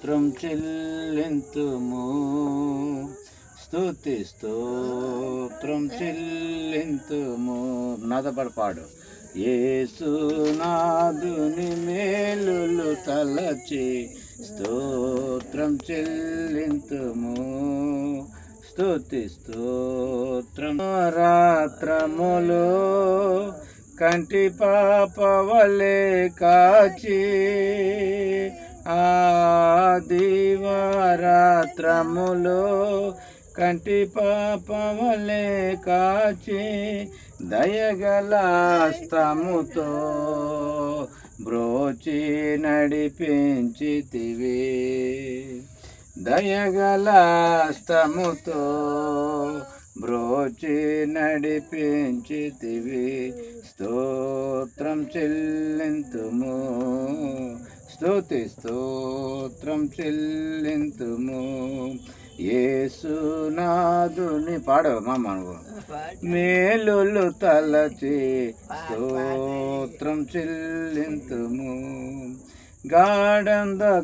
స్తోత్రం చెల్లింతుము, స్తుతి స్తోత్రం చెల్లింతుము. నాదపడి పాడు. యేసునాథుని మేలులు తలచి స్తోత్రం చెల్లింతుము, స్తుతి స్తోత్రం. రాత్రములు కంటి పాపవలే కాచి దివారాత్రములు కంటి పాపవలే కాచి దయగల హస్తముతో బ్రోచి నడిపించితివి, దయగల హస్తముతో బ్రోచి నడిపించితివి. స్తోత్రం చెల్లింతుము, స్తుతి స్తోత్రం చెల్లింతుము. యేసునాథుని పాడవమ్మా మనవు మేలులు తలచి స్తోత్రం చెల్లింతుము. గాఢంధకారములో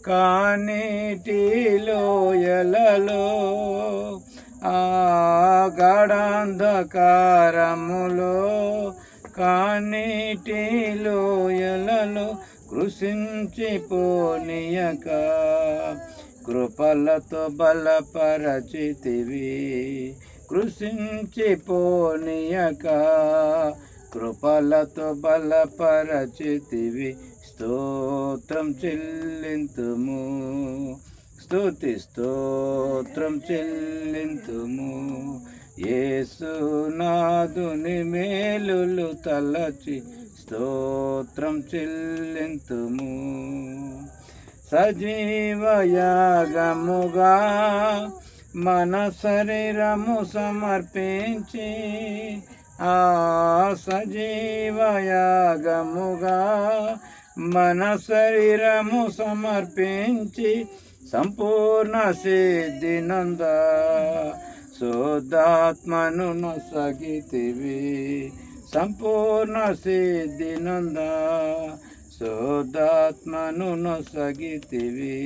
కానీటిలోయలలో గాఢంధకారములో కానీటిలోయలలో కృషించిపోనీయక కృపలతో బలపరచితివి, కృషించిపోనీయక కృపలతో బలపరచితివి. స్తోత్రం చెల్లింతుము, స్తుతి స్తోత్రం చెల్లింతుము. యేసునాథుని మేలులు తలచి స్తోత్రం చెల్లింతుము. సజీవయాగముగా మన శరీరము సమర్పించి సజీవయాగముగా మన శరీరము సమర్పించి సంపూర్ణ సిద్ధినంద శుద్ధాత్మను నొసగితివి, సంపూర్ణ సిద్ధినంద శుద్ధాత్మను నొసగితివి.